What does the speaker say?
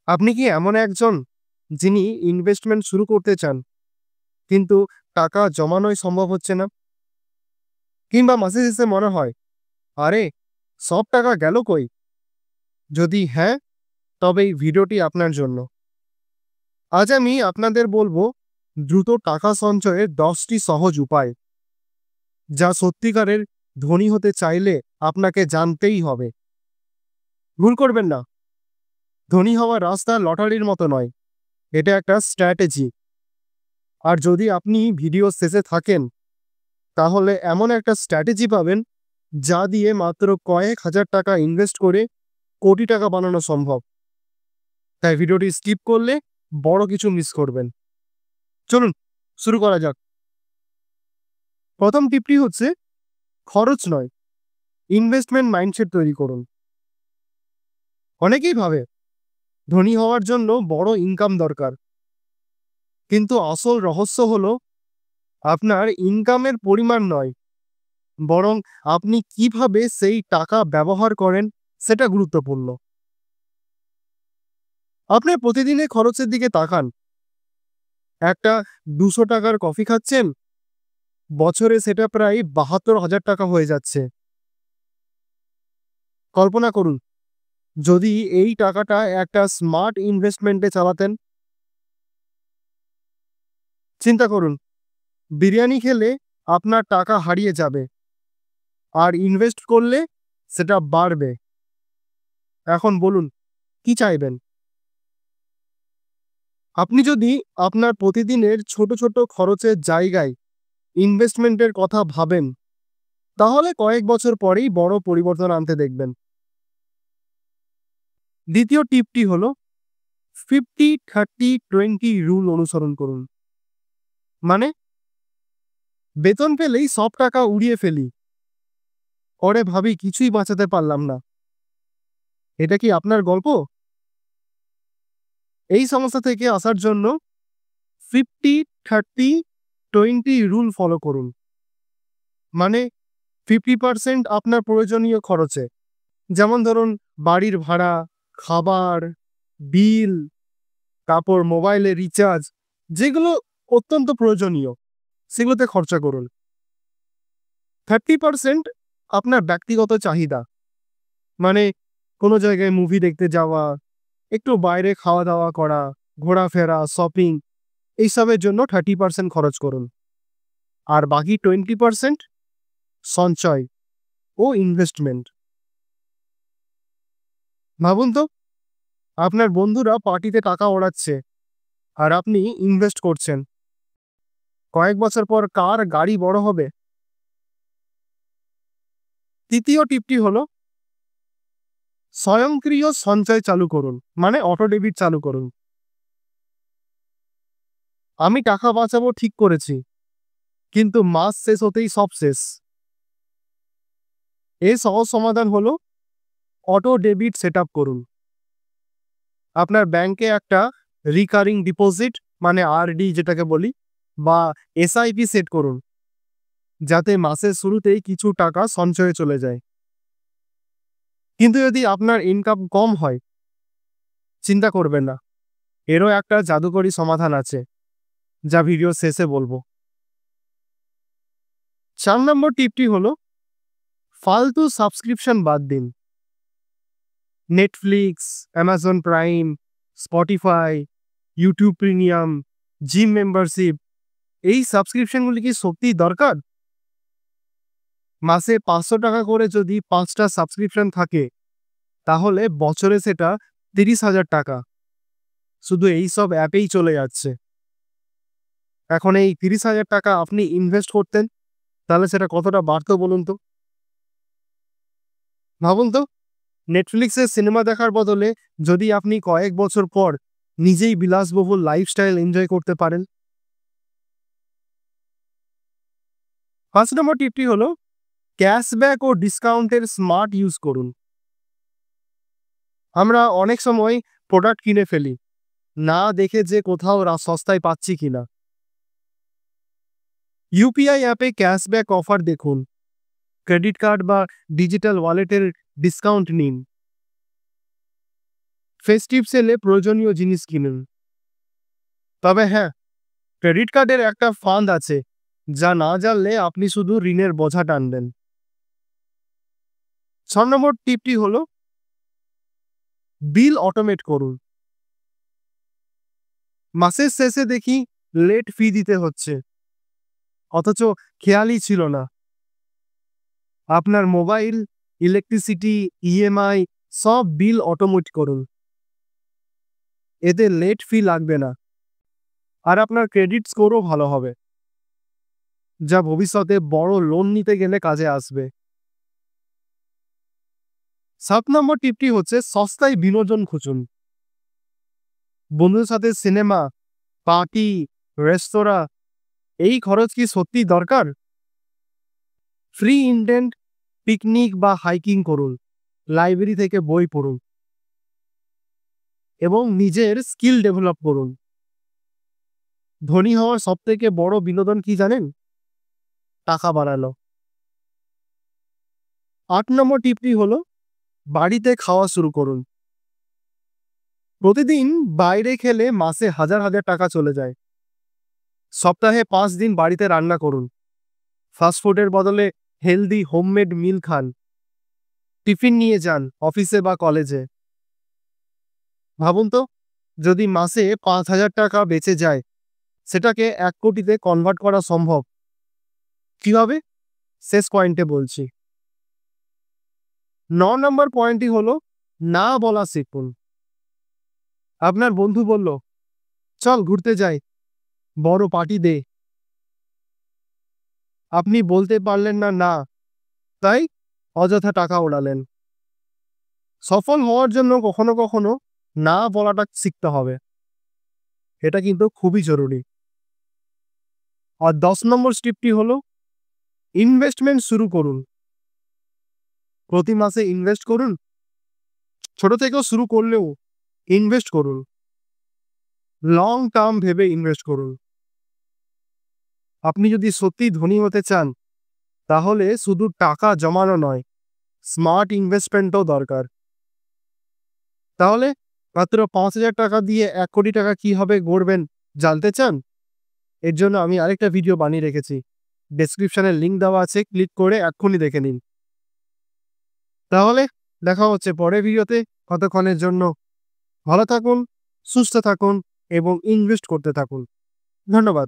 আপনি কি এমন একজন যিনি ইনভেস্টমেন্ট শুরু করতে চান, কিন্তু টাকা জমানোই সম্ভব হচ্ছে না? কিংবা মাসে শেষে মনে হয়, আরে সব টাকা গেল কই? যদি হ্যাঁ, তবে এই ভিডিওটি আপনার জন্য। আজ আমি আপনাদের বলবো দ্রুত টাকা সঞ্চয়ের 10টি সহজ উপায়, যা সত্যিকারের ধনী হতে চাইলে আপনাকে জানতেই হবে। ভুল করবেন না, ধনী হওয়ার রাস্তা লটারির মতো নয়, এটা একটা স্ট্র্যাটেজি। আর যদি আপনি ভিডিও শেষে থাকেন, তাহলে এমন একটা স্ট্র্যাটেজি পাবেন যা দিয়ে মাত্র কয়েক হাজার টাকা ইনভেস্ট করে কোটি টাকা বানানো সম্ভব। তাই ভিডিওটি স্কিপ করলে বড় কিছু মিস করবেন। চলুন শুরু করা যাক। প্রথম টিপটি হচ্ছে, খরচ নয়, ইনভেস্টমেন্ট মাইন্ডসেট তৈরি করুন। অনেকেই ভাবে ধনী হওয়ার জন্য বড় ইনকাম দরকার, কিন্তু আসল রহস্য হলো আপনার ইনকামের পরিমাণ নয়, বরং আপনি কিভাবে সেই টাকা ব্যবহার করেন সেটা গুরুত্বপূর্ণ। আপনি প্রতিদিনের খরচের দিকে তাকান। একটা 200 টাকার কফি খাচ্ছেন, বছরে সেটা প্রায় 72,000 টাকা হয়ে যাচ্ছে। কল্পনা করুন, যদি এই টাকাটা একটা স্মার্ট ইনভেস্টমেন্টে চালাতেন। চিন্তা করুন, বিরিয়ানি খেলে আপনার টাকা হারিয়ে যাবে, আর ইনভেস্ট করলে সেটা বাড়বে। এখন বলুন, কি চাইবেন? আপনি যদি আপনার প্রতিদিনের ছোট ছোট খরচের জায়গায় ইনভেস্টমেন্টের কথা ভাবেন, তাহলে কয়েক বছর পরেই বড় পরিবর্তন আনতে দেখবেন। দ্বিতীয় টিপটি হলো 50-30-20 রুল অনুসরণ করুন। মানে, বেতন পেলেই সব টাকা উড়িয়ে ফেলি, পরে ভাবি কিছুই বাঁচাতে পারলাম না। এটা কি আপনার গল্প? এই সমস্যা থেকে আসার জন্য 50-30-20 রুল ফলো করুন। মানে, 50% আপনার প্রয়োজনীয় খরচে, যেমন ধরুন বাড়ির ভাড়া, খাবার, বিল, কাপড়, মোবাইলের রিচার্জ, যেগুলো অত্যন্ত প্রয়োজনীয়, সেগুলোতে খরচা করুন। 30% আপনার ব্যক্তিগত চাহিদা, মানে কোনো জায়গায় মুভি দেখতে যাওয়া, একটু বাইরে খাওয়া দাওয়া করা, ঘোরাফেরা, শপিং, এইসবের জন্য 30% খরচ করুন। আর বাকি 20% সঞ্চয় ও ইনভেস্টমেন্ট। ভাবুন তো, আপনার বন্ধুরা পার্টিতে টাকা ওড়াচ্ছে, আর আপনি ইনভেস্ট করছেন। কয়েক বছর পর কার গাড়ি বড় হবে? তৃতীয় টিপটি হলো, স্বয়ংক্রিয় সঞ্চয় চালু করুন, মানে অটো ডেবিট চালু করুন। আমি টাকা বাঁচাবো ঠিক করেছি, কিন্তু মাস শেষ হতেই সব শেষ। এর সহজ সমাধান হলো অটো ডেবিট সেট আপ করুন। আপনার ব্যাংকে একটা রিকারিং ডিপোজিট, মানে আরডি যেটাকে বলি, বা এসআইপি সেট করুন, যাতে মাসের শুরুতেই কিছু টাকা সঞ্চয়ে চলে যায়। কিন্তু যদি আপনার ইনকাম কম হয়, চিন্তা করবেন না, এরও একটা জাদুকরী সমাধান আছে, যা ভিডিও শেষে বলবো। 4 নম্বর টিপটি হলো, ফালতু সাবস্ক্রিপশন বাদ দিন। Netflix, Amazon prime, Spotify, YouTube premium, gym membership, এই সাবস্ক্রিপশনগুলি কি সত্যিই দরকার? মাসে 500 টাকা করে যদি 5টা সাবস্ক্রিপশন থাকে, তাহলে বছরে সেটা 30,000 টাকা শুধু এই সব অ্যাপেই চলে যাচ্ছে। এখন এই 30,000 টাকা আপনি ইনভেস্ট করতেন, তাহলে সেটা কতটা বাড়তো বলুন তো? ভাবুন তো, নেটফ্লিক্সের সিনেমা দেখার বদলে যদি আপনি কয়েক বছর পর নিজেই বিলাসবহুল লাইফস্টাইল এনজয় করতে পারেন। 5 নম্বর টিপটি হলো, ক্যাশব্যাক ও ডিসকাউন্টের স্মার্ট ইউজ করুন। আমরা অনেক সময় প্রোডাক্ট কিনে ফেলি, না দেখে যে কোথাও সস্তায় পাচ্ছি কিনা। ইউপিআই অ্যাপে ক্যাশব্যাক অফার দেখুন, ক্রেডিট কার্ড বা ডিজিটাল ওয়ালেটের ডিসকাউন্ট নিন। ফেস্টিভ সেলে প্রয়োজনীয় জিনিস কিনুন। তবে হ্যাঁ, ক্রেডিট কার্ডের একটা ফান্ড আছে, যা না জানলে আপনি শুধু ঋণের বোঝা টানবেন। 6 নম্বর টিপটি হলো বিল অটোমেট করুন। মাসের শেষে দেখি লেট ফি দিতে হচ্ছে, অথচ খেয়ালই ছিল না। আপনার মোবাইল, ইলেকট্রিসিটি, ইএমআই সব বিল অটোমেট করুন। এতে লেট ফি লাগবে না, আর আপনার ক্রেডিট স্কোরও ভালো হবে, যা ভবিষ্যতে বড় লোন নিতে গেলে কাজে আসবে। 7 নম্বর টিপটি হচ্ছে সস্তায় বিনোদন খুঁজুন। বন্ধুদের সাথে সিনেমা, পার্টি, রেস্তোরাঁ, এই খরচ কি সত্যি দরকার? ফ্রি ইন্টেন্ট, পিকনিক বা হাইকিং করুন, লাইব্রেরি থেকে বই পড়ুন এবং নিজের স্কিল ডেভেলপ করুন। ধনী হওয়ার সবথেকে বড় বিনোদন কি জানেন? টাকা বাড়ানো। 8 নম্বর টিপটি হলো বাড়িতে খাওয়া শুরু করুন। প্রতিদিন বাইরে খেলে মাসে হাজার হাজার টাকা চলে যায়। সপ্তাহে 5 দিন বাড়িতে রান্না করুন। ফাস্টফুডের বদলে হেলদি হোমমেড মিল খান। টিফিন নিয়ে যান অফিসে বা কলেজে। ভাবুন তো, যদি মাসে 5,000 টাকা বেঁচে যায়, সেটাকে 1 কোটিতে কনভার্ট করা সম্ভব। কিভাবে? শেষ পয়েন্টে বলছি। 9 নম্বর পয়েন্টটি হলো না বলা শিখুন। আপনার বন্ধু বলল, চল ঘুরতে যাই, বড় পার্টি দে। আপনি বলতে পারলেন না না, তাই অযথা টাকা ওড়ালেন। সফল হওয়ার জন্য কখনো কখনো না বলাটা শিখতে হবে। এটা কিন্তু খুবই জরুরি। আর 10 নম্বর স্টেপটি হলো ইনভেস্টমেন্ট শুরু করুন। প্রতি মাসে ইনভেস্ট করুন। ছোট থেকেও শুরু করলেও ইনভেস্ট করুন। লং টার্ম ভেবে ইনভেস্ট করুন। আপনি যদি সত্যি ধনী হতে চান, তাহলে শুধু টাকা জমানো নয়, স্মার্ট ইনভেস্টমেন্টও দরকার। তাহলে মাত্র 5,000 টাকা দিয়ে 1 কোটি টাকা কিভাবে গড়বেন জানতে চান? এর জন্য আমি আরেকটা ভিডিও বানিয়ে রেখেছি। ডেসক্রিপশনে লিংক দেওয়া আছে, ক্লিক করে এক্ষুনি দেখে নিন। তাহলে দেখা হচ্ছে পরের ভিডিওতে। ততক্ষণের জন্য ভালো থাকুন, সুস্থ থাকুন এবং ইনভেস্ট করতে থাকুন। ধন্যবাদ।